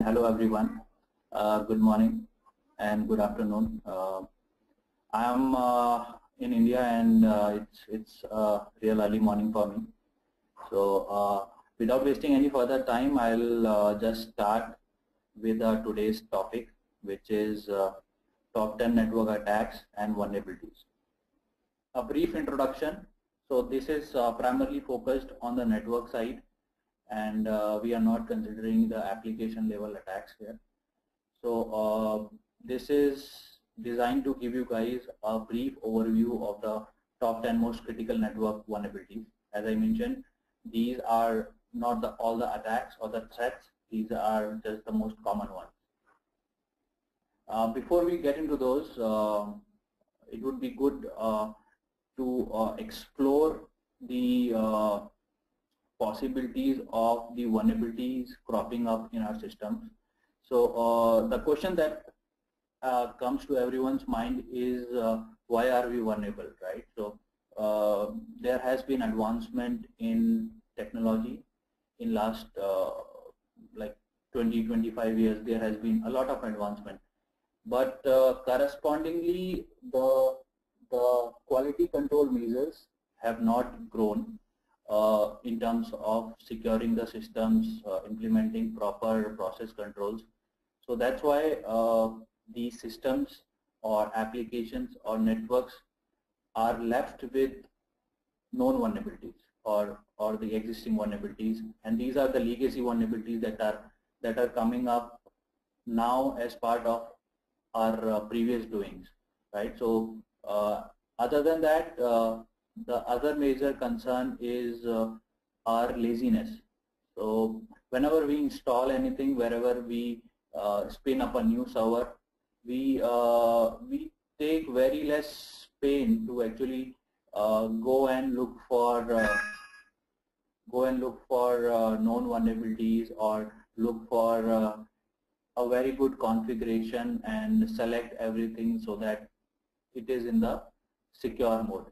hello everyone. Good morning and good afternoon. I am in India and it's real early morning for me. So without wasting any further time, I'll just start with today's topic, which is top 10 network attacks and vulnerabilities. A brief introduction. So this is primarily focused on the network side, and we are not considering the application level attacks here. So this is designed to give you guys a brief overview of the top 10 most critical network vulnerabilities. As I mentioned, these are not all the attacks or the threats, these are just the most common ones. Before we get into those, it would be good to explore the possibilities of the vulnerabilities cropping up in our systems. So the question that comes to everyone's mind is why are we vulnerable, right? So there has been advancement in technology in last like 20-25 years. There has been a lot of advancement, but correspondingly the quality control measures have not grown in terms of securing the systems, implementing proper process controls. So that's why these systems or applications or networks are left with known vulnerabilities or the existing vulnerabilities, and these are the legacy vulnerabilities that are coming up now as part of our previous doings, right? So other than that, the other major concern is our laziness. So whenever we install anything, wherever we spin up a new server, we take very less pain to actually go and look for known vulnerabilities or look for a very good configuration and select everything so that it is in the secure mode.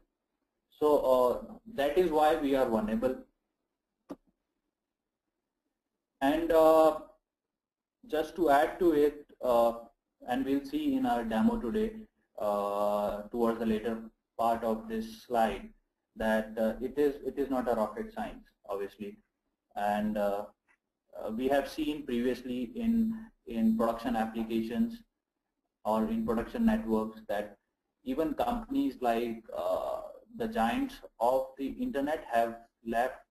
So that is why we are vulnerable. And just to add to it, and we'll see in our demo today towards the later part of this slide that it is not a rocket science, obviously, and we have seen previously in production applications or in production networks that even companies like the giants of the internet have left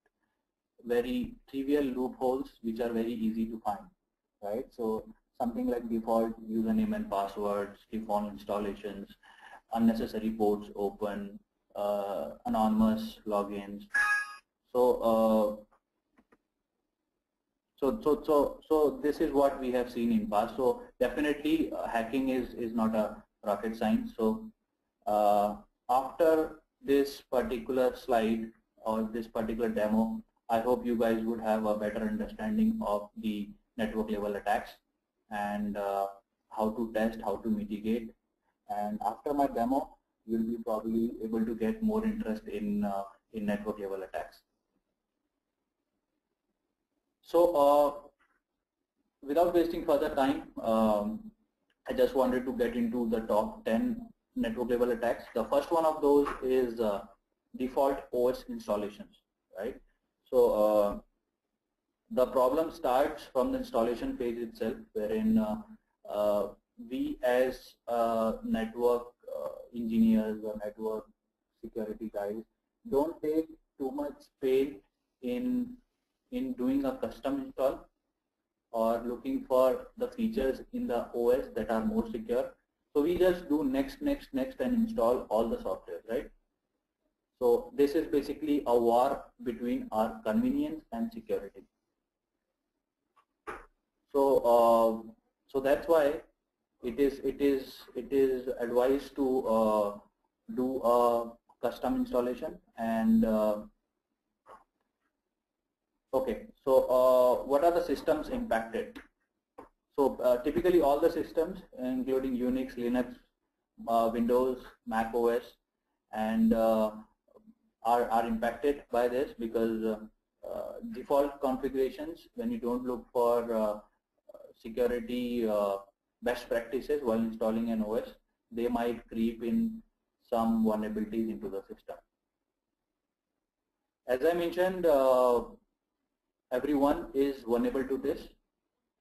very trivial loopholes which are very easy to find, right? So something like default username and passwords, default installations, unnecessary ports open, anonymous logins. So so this is what we have seen in past. So definitely hacking is not a rocket science. So after this particular slide or this particular demo, I hope you guys would have a better understanding of the network level attacks and how to test, how to mitigate. And after my demo, you'll be probably able to get more interest in network level attacks. So without wasting further time, I just wanted to get into the top 10 network level attacks. The first one of those is default OS installations, right? So the problem starts from the installation page itself, wherein we as network engineers or network security guys don't take too much pain in doing a custom install or looking for the features in the OS that are more secure. So we just do next and install all the software, right? So this is basically a war between our convenience and security. So so that's why it is advised to do a custom installation. And okay, so what are the systems impacted? So typically all the systems, including Unix, Linux, Windows, Mac OS, and are impacted by this because default configurations, when you don't look for security best practices while installing an OS, they might creep in some vulnerabilities into the system. As I mentioned, everyone is vulnerable to this.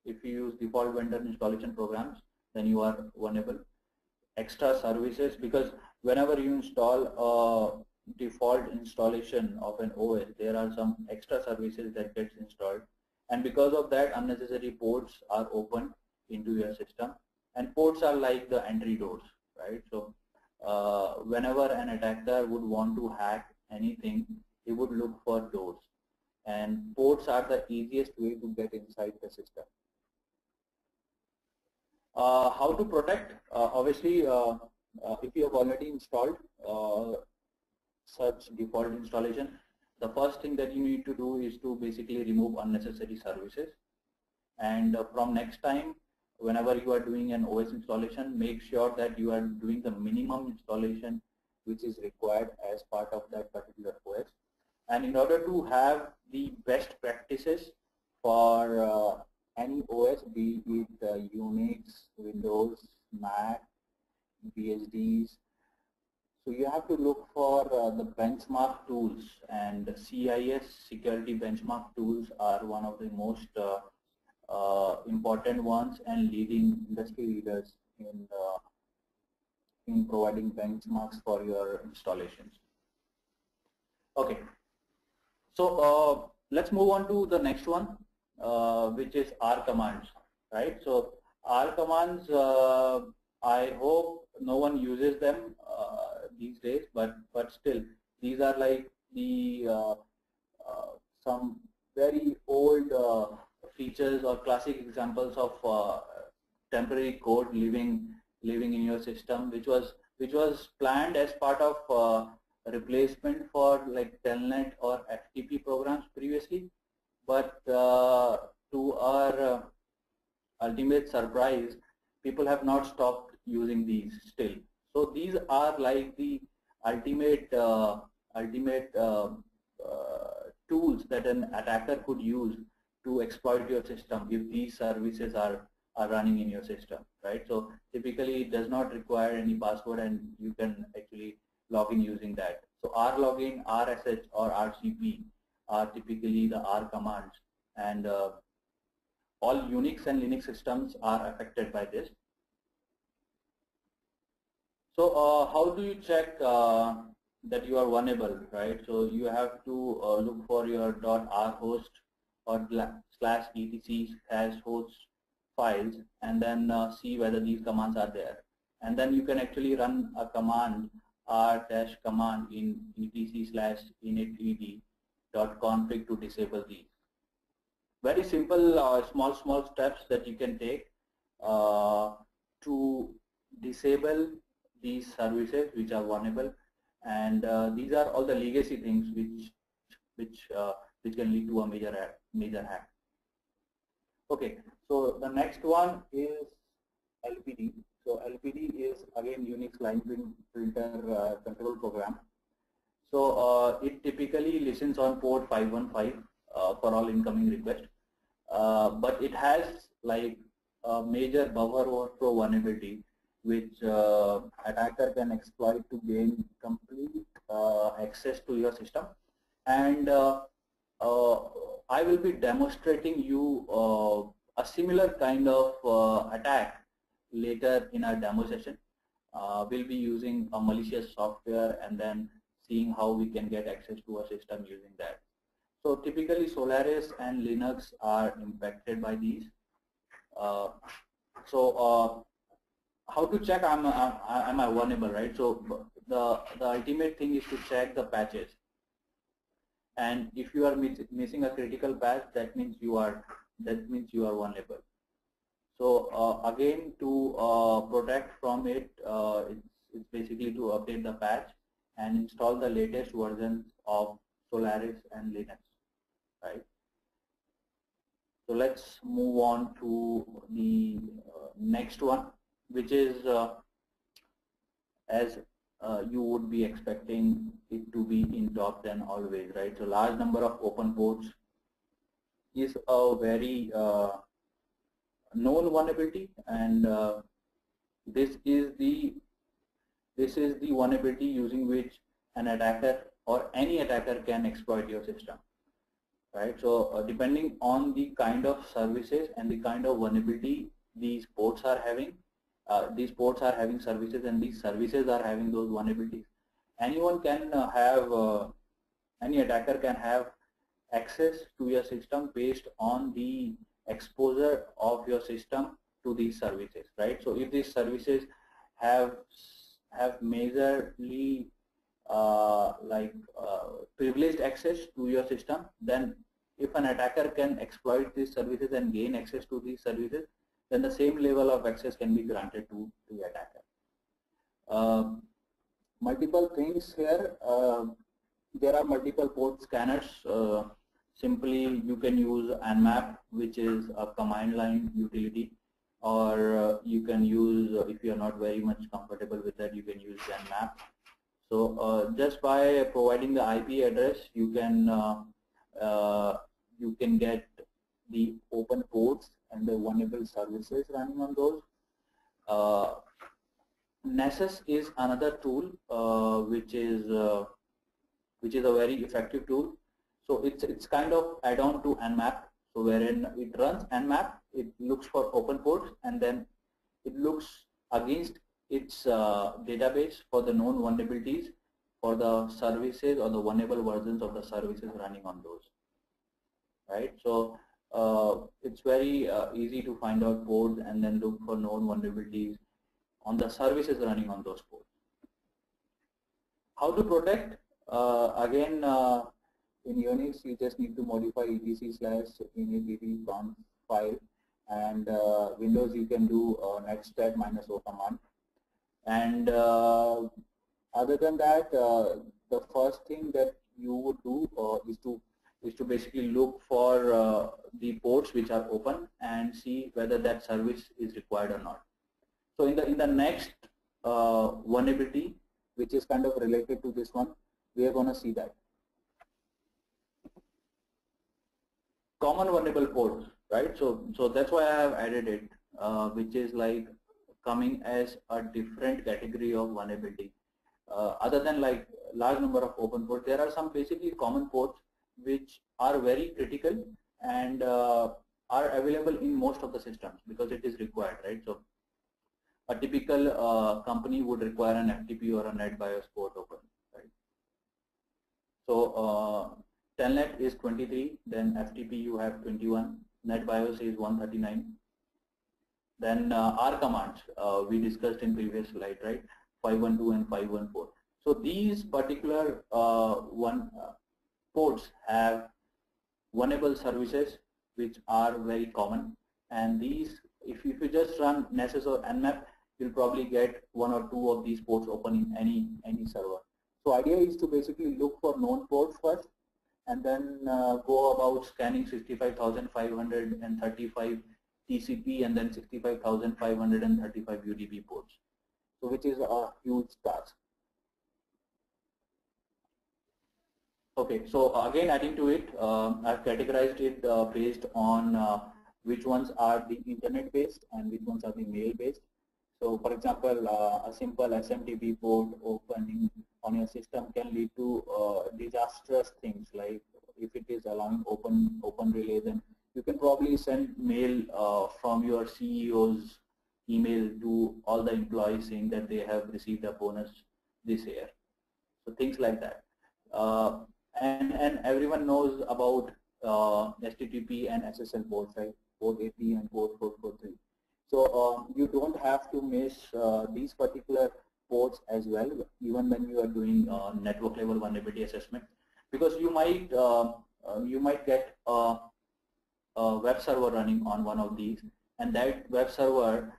If you use default vendor installation programs, then you are vulnerable. Extra services, because whenever you install a default installation of an OS, there are some extra services that gets installed, and because of that, unnecessary ports are opened into your system, and ports are like the entry doors, right? So whenever an attacker would want to hack anything, he would look for doors, and ports are the easiest way to get inside the system. How to protect? Obviously, if you have already installed such default installation, the first thing that you need to do is to basically remove unnecessary services. And from next time, whenever you are doing an OS installation, make sure that you are doing the minimum installation which is required as part of that particular OS. And in order to have the best practices for any OS, be it Unix, Windows, Mac, BSDs, so you have to look for the benchmark tools, and CIS security benchmark tools are one of the most important ones and leading industry leaders in providing benchmarks for your installations. Okay, so let's move on to the next one, which is R commands, right? So R commands, I hope no one uses them these days, but still, these are like the some very old features or classic examples of temporary code living in your system, which was planned as part of replacement for like telnet or FTP programs previously, but to our ultimate surprise, people have not stopped using these still. So these are like the ultimate tools that an attacker could use to exploit your system if these services are running in your system, right? So typically it does not require any password, and you can actually log in using that. So rlogin, rsh, or rcp are typically the R commands, and all Unix and Linux systems are affected by this. So how do you check that you are vulnerable, right? So you have to look for your .rhost or /etc/host files, and then see whether these commands are there. And then you can actually run a command, r-command in etc/initid.config to disable these. Very simple, small steps that you can take to disable these services which are vulnerable, and these are all the legacy things which can lead to a major hack. Okay, so the next one is LPD. So LPD is again Unix line printer control program. So it typically listens on port 515 for all incoming requests, but it has like a major buffer overflow vulnerability, which attacker can exploit to gain complete access to your system. And I will be demonstrating you a similar kind of attack later in our demo session. We'll be using a malicious software and then seeing how we can get access to a system using that. So typically Solaris and Linux are impacted by these. How to check am I vulnerable, right? So the ultimate thing is to check the patches, and if you are missing a critical patch, that means you are vulnerable. So again, to protect from it, it's basically to update the patch and install the latest versions of Solaris and Linux, right? So let's move on to the next one, which is as you would be expecting it to be in top 10 always, right? So large number of open ports is a very known vulnerability, and this is the vulnerability using which an attacker or any attacker can exploit your system, right? So depending on the kind of services and the kind of vulnerability these ports are having, these ports are having services and these services are having those vulnerabilities. Anyone can any attacker can have access to your system based on the exposure of your system to these services, right? So if these services have majorly privileged access to your system, then if an attacker can exploit these services and gain access to these services, then the same level of access can be granted to the attacker. Multiple things here. There are multiple port scanners. Simply you can use Nmap, which is a command line utility, or you can use, if you are not very much comfortable with that, you can use Nmap. So just by providing the IP address, you can get the open ports and the vulnerable services running on those. Nessus is another tool which is a very effective tool. So it's kind of add-on to Nmap. So wherein it runs Nmap, it looks for open ports, and then it looks against its database for the known vulnerabilities for the services or the vulnerable versions of the services running on those, right? So it's very easy to find out ports and then look for known vulnerabilities on the services running on those ports. How to protect? Again, in Unix, you just need to modify etc/initdb file, and Windows you can do netstat -o command. And other than that, the first thing that you would do is to basically look for the ports which are open and see whether that service is required or not. So in the next vulnerability, which is kind of related to this one, we are going to see that. Common vulnerable ports, right? So that's why I have added it, which is like coming as a different category of vulnerability. Other than like large number of open ports, there are some basically common ports which are very critical and are available in most of the systems because it is required, right? So a typical company would require an FTP or a NetBIOS port open, right? So Telnet is 23, then FTP you have 21, NetBIOS is 139. Then R commands we discussed in previous slide, right? 512 and 514. So these particular ports have vulnerable services which are very common, and these, if you just run Nessus or Nmap, you'll probably get one or two of these ports open in any server. So idea is to basically look for known ports first, and then go about scanning 65,535 TCP and then 65,535 UDP ports. So which is a huge task. Okay, so again adding to it, I've categorized it based on which ones are the internet based and which ones are the mail based. So for example, a simple SMTP port opening on your system can lead to disastrous things, like if it is allowing open relay, then you can probably send mail from your CEO's email to all the employees saying that they have received a bonus this year. So things like that. And everyone knows about HTTP and SSL ports, right? Port 80 and port 443. So you don't have to miss these particular ports as well, even when you are doing network level vulnerability assessment, because you might get a web server running on one of these, and that web server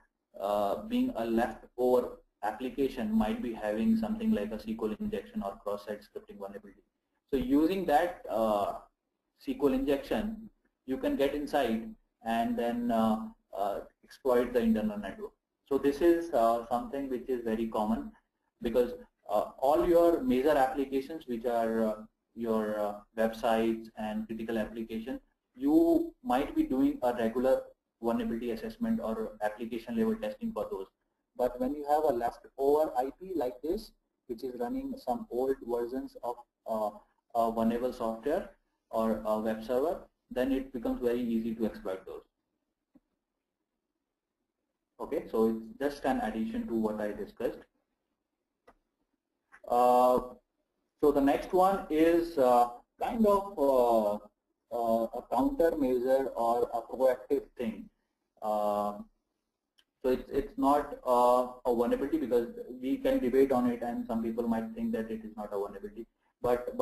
being a leftover application might be having something like a SQL injection or cross-site scripting vulnerability. So using that SQL injection, you can get inside and then exploit the internal network. So this is something which is very common, because all your major applications, which are your websites and critical applications, you might be doing a regular vulnerability assessment or application level testing for those. But when you have a leftover IP like this, which is running some old versions of vulnerable software or a web server, then it becomes very easy to exploit those. Okay, so it's just an addition to what I discussed. So the next one is kind of a countermeasure or a proactive thing. So it's not a vulnerability, because we can debate on it, and some people might think that it is not a vulnerability. But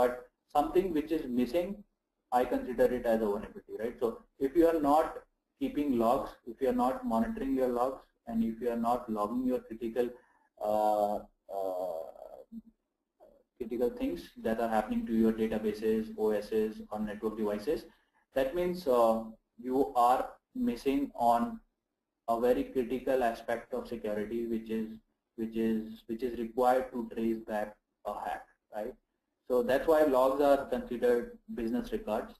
something which is missing, I consider it as a vulnerability, right? So if you are not keeping logs, if you are not monitoring your logs, and if you are not logging your critical things that are happening to your databases, OSs, or network devices, that means you are missing on a very critical aspect of security, which is required to trace back a hack, right? So that's why logs are considered business records,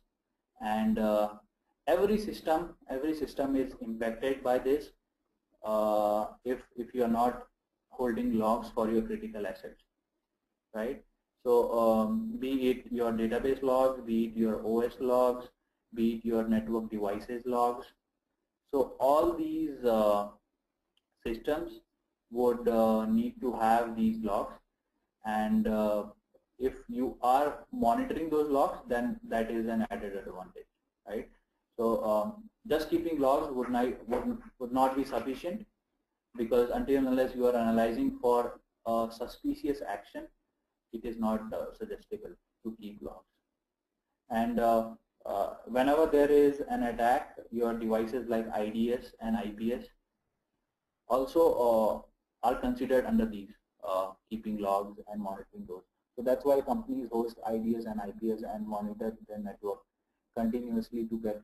and every system is impacted by this if you are not holding logs for your critical assets, right? So be it your database logs, be it your OS logs, be it your network devices logs. So all these systems would need to have these logs, and if you are monitoring those logs, then that is an added advantage, right? So just keeping logs would not be sufficient, because until and unless you are analyzing for a suspicious action, it is not suggestible to keep logs. And whenever there is an attack, your devices like IDS and IPS also are considered under these, keeping logs and monitoring those. So that's why companies host IDS and IPS and monitor their network continuously to get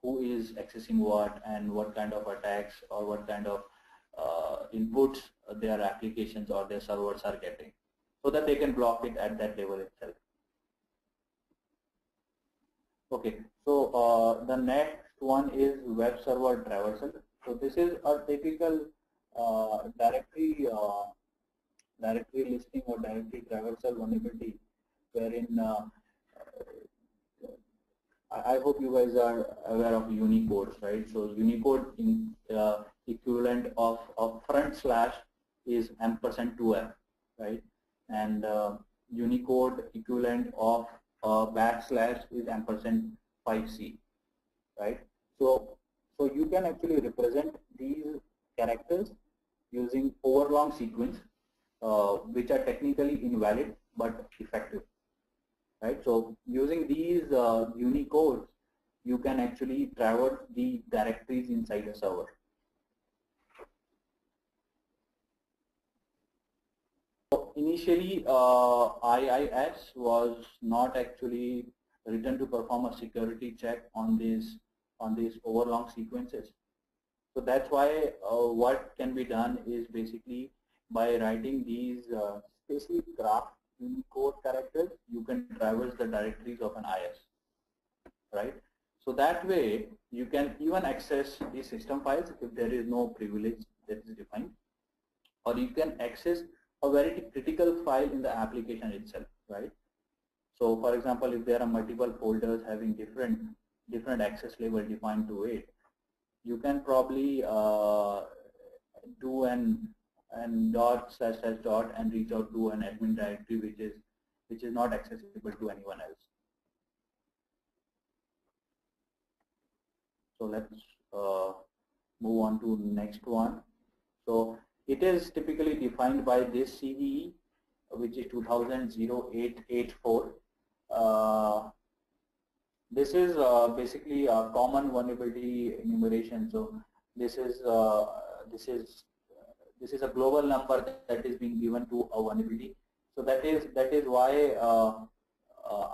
who is accessing what and what kind of attacks or what kind of inputs their applications or their servers are getting, so that they can block it at that level itself. Okay, so the next one is web server traversal. So this is a typical directory listing or directory traversal vulnerability, wherein I hope you guys are aware of Unicode, right? So Unicode in equivalent of front slash is &2f, right? And Unicode equivalent of backslash is &5c, right? So you can actually represent these characters using overlong sequence, which are technically invalid but effective, right? So using these Unicodes, you can actually traverse the directories inside a server. So initially, IIS was not actually written to perform a security check on these overlong sequences. So that's why what can be done is basically by writing these specially graph Unicode characters, you can traverse the directories of an IS, right? So that way you can even access the system files if there is no privilege that is defined, or you can access a very critical file in the application itself, right? So for example, if there are multiple folders having different access level defined to it, you can probably do an dot// and reach out to an admin directory which is not accessible to anyone else. So let's move on to next one. So it is typically defined by this CVE, which is 2000-0884. This is basically a common vulnerability enumeration. So this is a global number that is being given to a vulnerability. So that is why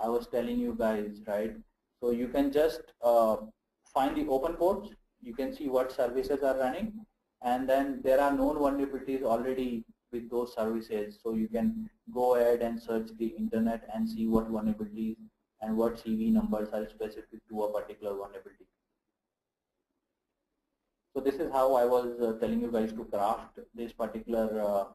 I was telling you guys, right? So you can just find the open ports. You can see what services are running, and then there are known vulnerabilities already with those services. So you can go ahead and search the internet and see what vulnerabilities and what CV numbers are specific to a particular vulnerability. this is how I was telling you guys to craft this particular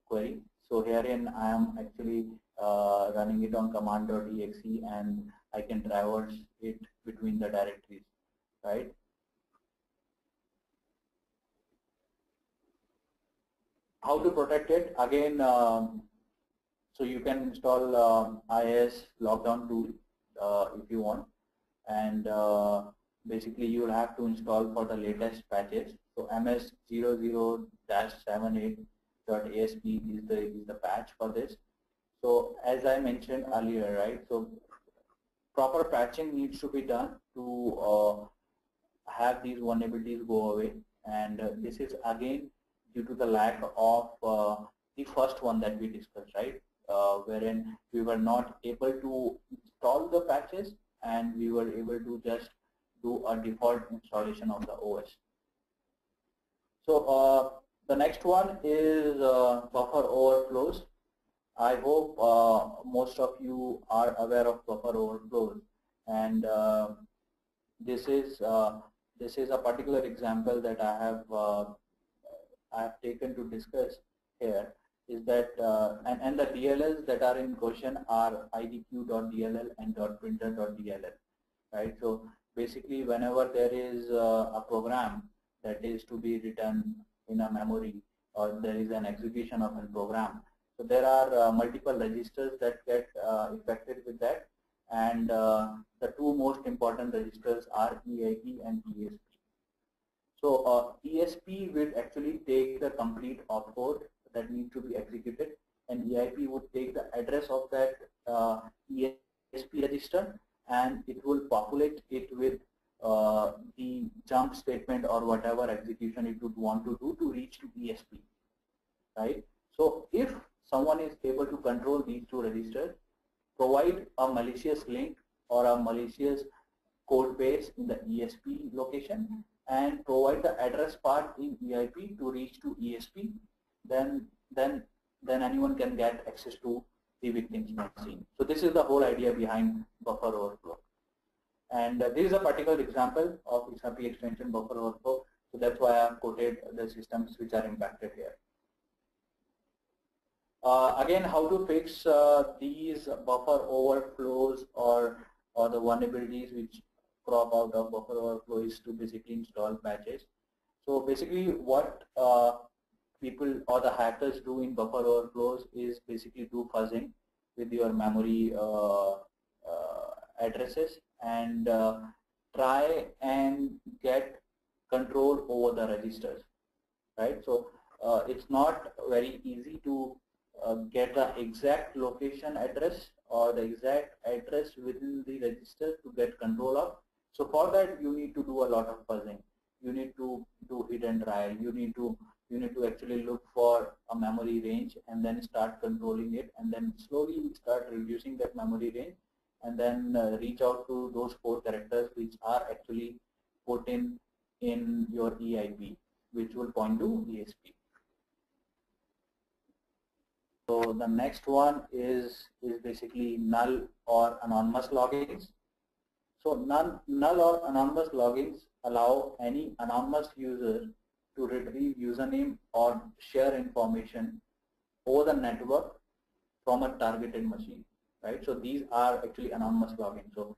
query. So herein I am actually running it on command.exe, and I can traverse it between the directories, right? How to protect it? Again, so you can install IIS lockdown tool if you want, and basically you will have to install for the latest patches. So ms00-78.asp is the patch for this. So as I mentioned earlier, right? So proper patching needs to be done to have these vulnerabilities go away, and this is again due to the lack of the first one that we discussed, right? Wherein we were not able to install the patches, and we were able to just do a default installation of the OS. So the next one is buffer overflows. I hope most of you are aware of buffer overflows, and this is a particular example that I have taken to discuss here. Is that and the DLLs that are in question are idq.dll and .printer.dll, right? So basically, whenever there is a program that is to be written in a memory, or there is an execution of a program, so there are multiple registers that get affected with that, and the two most important registers are EIP and ESP. So ESP will actually take the complete opcode that needs to be executed, and EIP would take the address of that ESP register, and it will populate it with the jump statement or whatever execution it would want to do to reach to ESP, right? So if someone is able to control these two registers, provide a malicious link or a malicious code base in the ESP location, and provide the address part in EIP to reach to ESP, then anyone can get access to the victim's machine. So this is the whole idea behind buffer overflow. And this is a particular example of XRP extension buffer overflow. So that's why I've quoted the systems which are impacted here. Again, how to fix these buffer overflows or the vulnerabilities which crop out of buffer overflow is to basically install patches. So basically what people or the hackers do in buffer overflows is basically do fuzzing with your memory addresses, and try and get control over the registers, right? So it's not very easy to get the exact location address or the exact address within the register to get control of. So for that you need to do a lot of fuzzing. You need to do hit and try. You need to actually look for a memory range and then start controlling it, and then slowly start reducing that memory range, and then reach out to those 4 characters which are actually put in your EIP, which will point to ESP. So the next one is basically null or anonymous logins. So null or anonymous logins allow any anonymous user to retrieve username or share information over the network from a targeted machine, right? So these are actually anonymous logins. So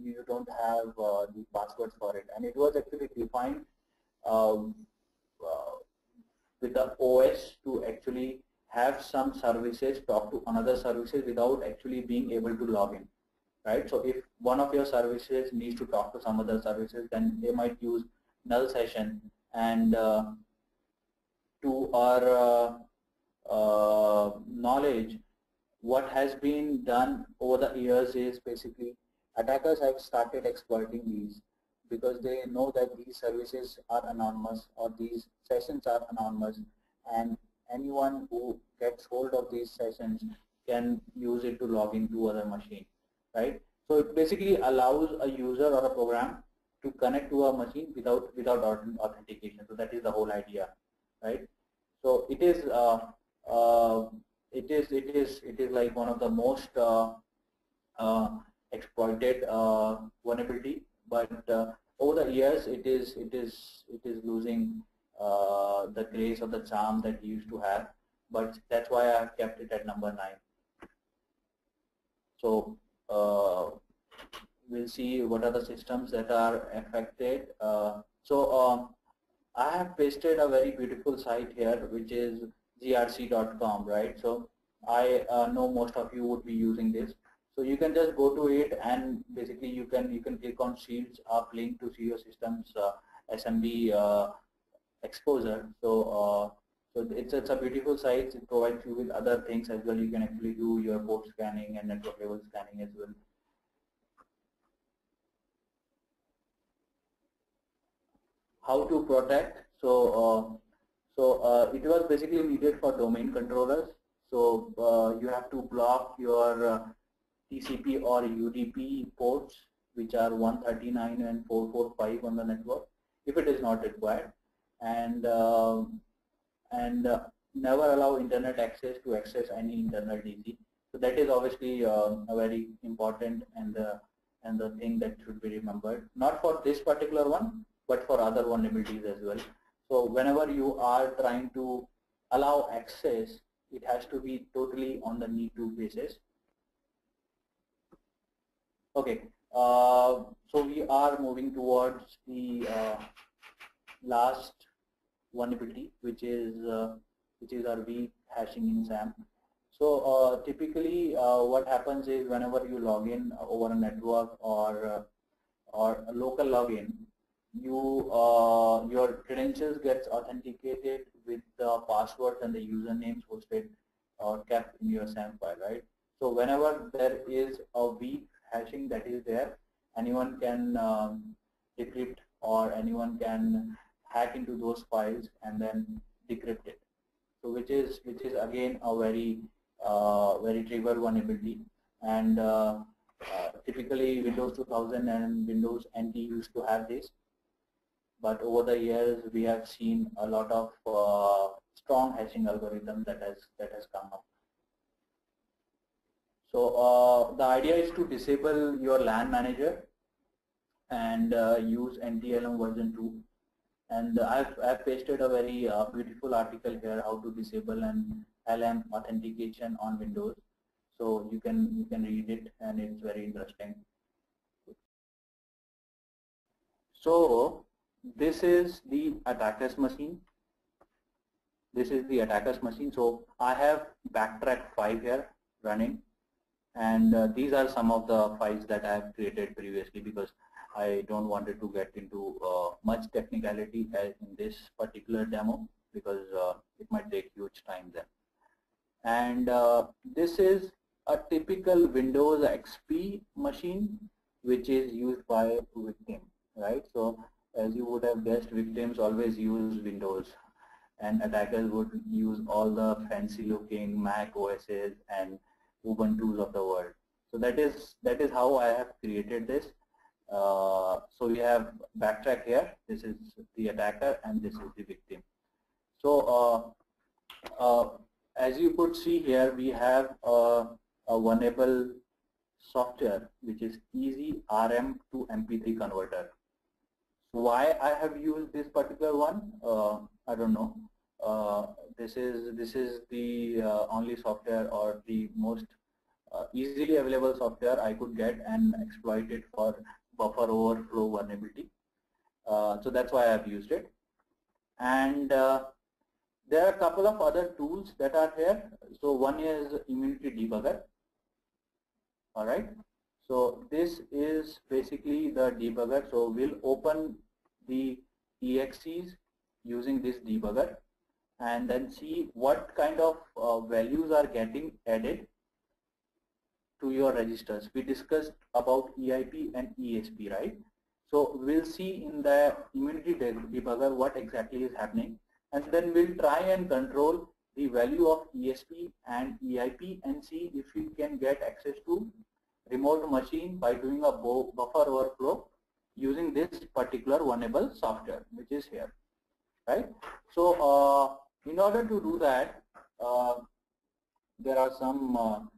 you don't have the passwords for it, and it was actually defined with the OS to actually have some services talk to another services without actually being able to log in, right? So if one of your services needs to talk to some other services, then they might use null session, and to our knowledge, what has been done over the years is basically attackers have started exploiting these, because they know that these services are anonymous or these sessions are anonymous, and anyone who gets hold of these sessions can use it to log into other machine, right? So it basically allows a user or a program to connect to a machine without authentication. So that is the whole idea, right? So it is like one of the most exploited vulnerability, but over over the years it is losing the grace or the charm that it used to have, but that's why I have kept it at number 9. So we'll see what are the systems that are affected. I have pasted a very beautiful site here, which is grc.com, right? So I know most of you would be using this. So you can just go to it, and basically you can click on Shields uplink to see your system's SMB exposure. So it's a beautiful site. It provides you with other things as well. You can actually do your port scanning and network level scanning as well. How to protect? It was basically needed for domain controllers. So you have to block your TCP or UDP ports, which are 139 and 445 on the network, if it is not required, and never allow internet access to access any internal DC. So that is obviously a very important and the thing that should be remembered. Not for this particular one, but for other vulnerabilities as well. So whenever you are trying to allow access, it has to be totally on the need-to basis. Okay, so we are moving towards the last vulnerability, which is our weak hashing in SAM. So typically, what happens is whenever you log in over a network or a local login, your credentials gets authenticated with the passwords and the usernames hosted or kept in your SAM file, right? So whenever there is a weak hashing that is there, anyone can decrypt, or anyone can hack into those files and then decrypt it. So which is again a very trigger vulnerability, and typically Windows 2000 and Windows NT used to have this, but over the years we have seen a lot of strong hashing algorithm that has come up. So the idea is to disable your LAN manager and use NTLM version 2. And I've pasted a very beautiful article here, how to disable an LM authentication on Windows. So you can read it, and it's very interesting. So this is the attacker's machine. This is the attacker's machine. So I have backtrack 5 here running, and these are some of the files that I have created previously, because I don't wanted to get into much technicality in this particular demo, because it might take huge time then. And this is a typical Windows XP machine which is used by victim, right? So as you would have guessed, victims always use Windows, and attackers would use all the fancy looking Mac OSs and Ubuntu's of the world. So that is how I have created this. So we have backtrack here. This is the attacker and this is the victim. So as you could see here, we have a vulnerable software which is easy RM to MP3 converter. Why I have used this particular one, I don't know. This is the only software, or the most easily available software I could get and exploit it for buffer overflow vulnerability. So that's why I have used it. And there are a couple of other tools that are here. So one is immunity debugger. All right. So this is basically the debugger. So we'll open the exes using this debugger and then see what kind of values are getting added to your registers. We discussed about EIP and ESP, right? So we'll see in the immunity debugger what exactly is happening, and then we'll try and control the value of ESP and EIP and see if we can get access to remote machine by doing a buffer overflow using this particular vulnerable software which is here, right? So in order to do that, there are some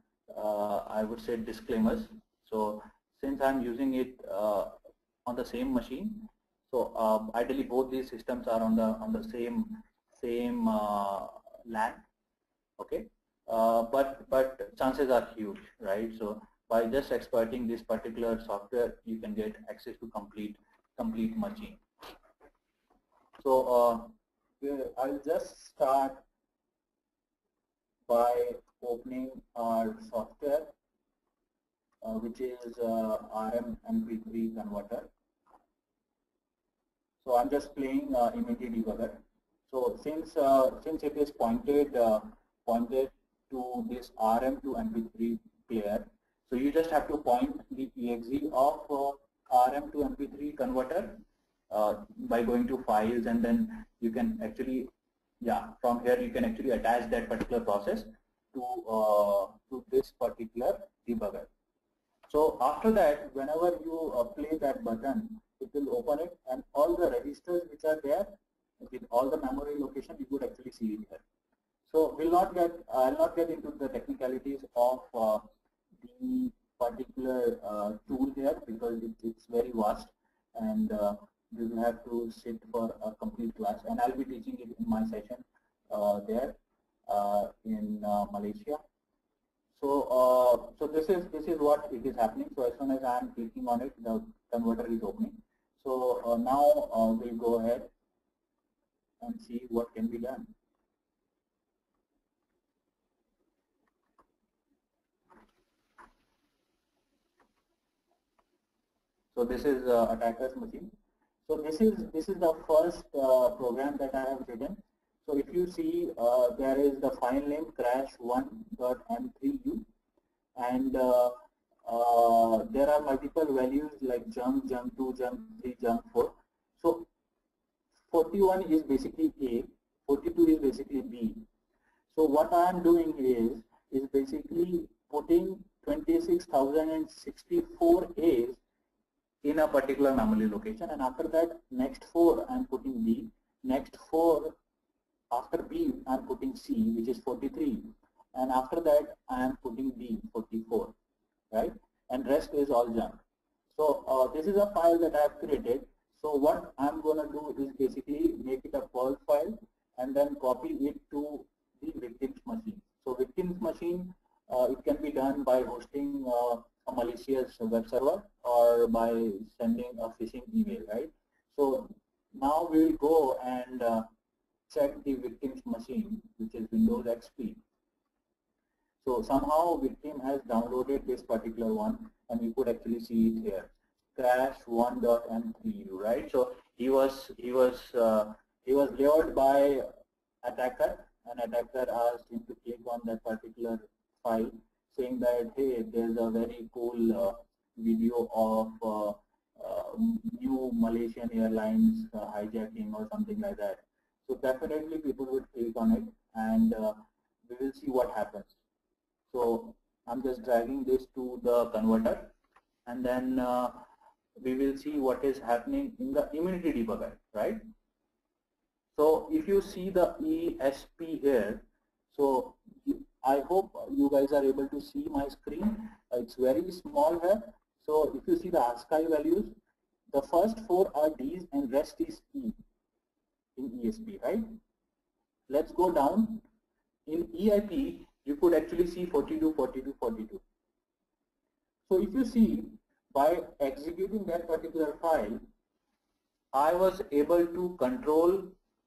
I would say disclaimers. So since I'm using it on the same machine, So ideally, both these systems are on the same LAN. Okay, but chances are huge, right? So by just exploiting this particular software, you can get access to complete machine. So I'll just start by opening our software, which is RM-MP3 converter. So I'm just playing Immunity Debugger. So since it is pointed to this RM to MP3 player, so you just have to point the exe of RM to MP3 converter by going to files, and then you can actually, yeah, from here you can actually attach that particular process to this particular debugger. So after that, whenever you play that button, it will open it, and all the registers which are there with all the memory location, you could actually see it here. So I'll not get into the technicalities of the particular tool here, because it's very vast, and we will have to sit for a complete class, and I'll be teaching it in my session there in Malaysia. So this is what it is happening. So as soon as I am clicking on it, the converter is opening. So now we'll go ahead and see what can be done. So this is attacker's machine. So this is the first program that I have written. So if you see, there is the file name crash1.m3u, and there are multiple values like jump, jump 2, jump 3, jump 4. So 41 is basically A, 42 is basically B. So what I am doing is basically putting 26,064 A's in a particular memory location, and after that next 4 I am putting B, next 4 after B I am putting C, which is 43, and after that I am putting D, 44, right? And rest is all junk. So this is a file that I have created. So what I'm going to do is basically make it a Perl file and then copy it to the victim's machine. So victim's machine, it can be done by hosting a malicious web server or by sending a phishing email, right? So now we will go and check the victim's machine, which is Windows XP. So somehow victim has downloaded this particular one, and we could actually see it here, crash1.m3u, right? So he was lured by attacker, and attacker asked him to click on that particular file, saying that, hey, there's a very cool video of new Malaysian Airlines hijacking or something like that. So definitely people would click on it, and we will see what happens. So I'm just dragging this to the converter, and then we will see what is happening in the immunity debugger, right? So if you see the ESP here, so I hope you guys are able to see my screen. It's very small here. So if you see the ASCII values, the first 4 are D's and rest is E in ESP, right? Let's go down. In EIP, you could actually see 42, 42, 42. So if you see, by executing that particular file, I was able to control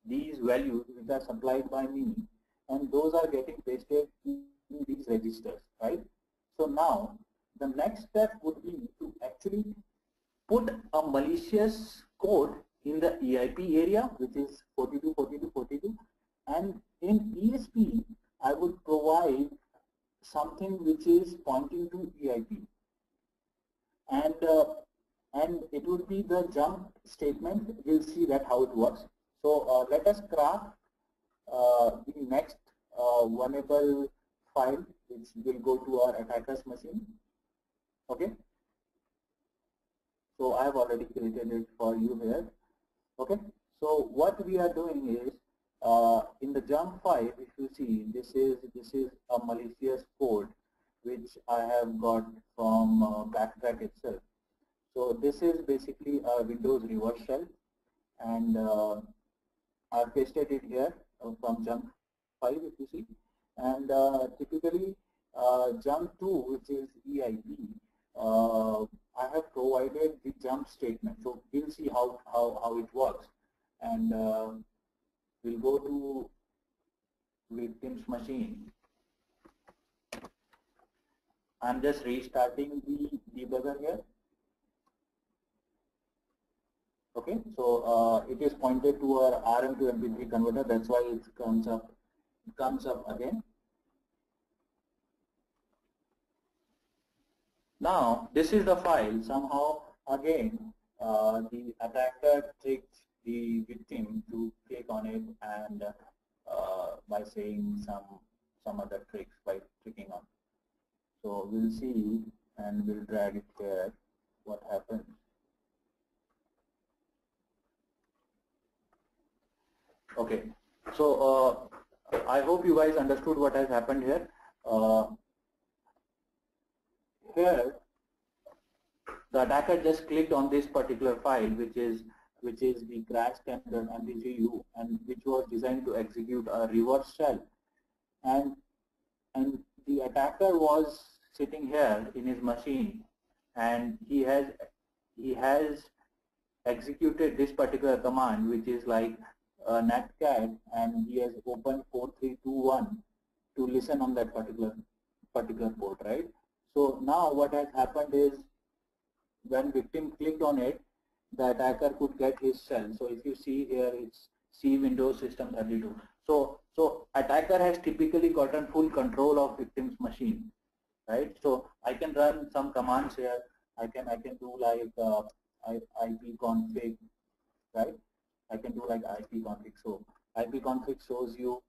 these values which are supplied by me, and those are getting pasted in these registers, right? So now the next step would be to actually put a malicious code in the EIP area, which is 42, 42, 42, and in ESP I would provide something which is pointing to EIP, and it would be the jump statement. We'll see that how it works. So let us craft the next vulnerable file, which will go to our attacker's machine. Okay. So I have already created it for you here. Okay. So what we are doing is, in the jump file, if you see, this is a malicious code which I have got from Backtrack itself. So this is basically a Windows reverse shell. and I've pasted it here from jump 5 if you see, and typically jump 2, which is EIP, I have provided the jump statement. So we'll see how it works, and we'll go to victim's machine. I'm just restarting the debugger here. Okay, so it is pointed to our RM to MP3 converter. That's why it comes up. It comes up again. Now this is the file. Somehow again the attacker tricked the victim to click on it, and by saying some other tricks by clicking on. So we'll see, and we'll drag it here. What happens? Okay, so I hope you guys understood what has happened here. Here, the attacker just clicked on this particular file, which is the crash standard MPGU, and which was designed to execute a reverse shell, and the attacker was sitting here in his machine, and he has executed this particular command, which is like netcat, and he has opened 4321 to listen on that particular port, right? So now what has happened is, when victim clicked on it, the attacker could get his shell. So if you see here, it's C Windows System 32. So attacker has typically gotten full control of victim's machine, right? So I can run some commands here. I can do like ipconfig, right? I can do like ipconfig. So ipconfig shows you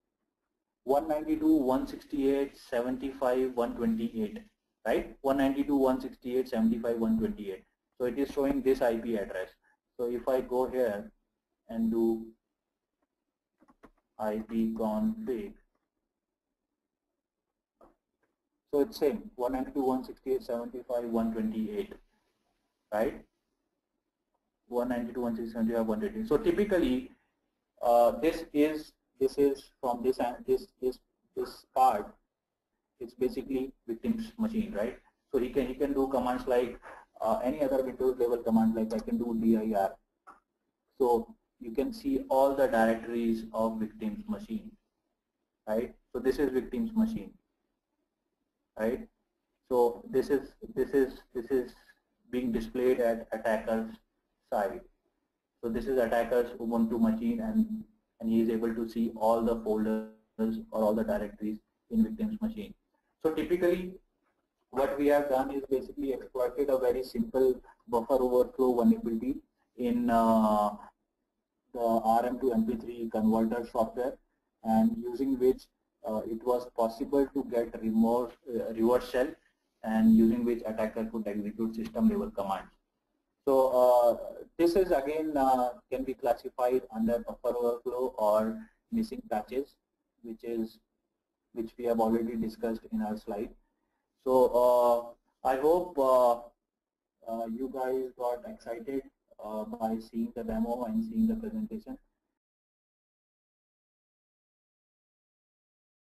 192.168.75.128, right? 192.168.75.128. So it is showing this IP address. So if I go here and do ipconfig, so it's same 192.168.75.128, right? 192.168.128. So typically, this is from this part. It's basically victim's machine, right? So he can do commands like any other Windows level command, like I can do dir. So you can see all the directories of victim's machine, right? So this is victim's machine, right? So this is being displayed at attacker's side. So this is attacker's Ubuntu machine, and he is able to see all the folders or all the directories in victim's machine. So typically, what we have done is basically exploited a very simple buffer overflow vulnerability in the RM to MP3 converter software, and using which it was possible to get reverse shell, and using which attacker could execute system level commands. So this is again can be classified under buffer overflow or missing patches, which we have already discussed in our slide. So I hope you guys got excited by seeing the demo and seeing the presentation.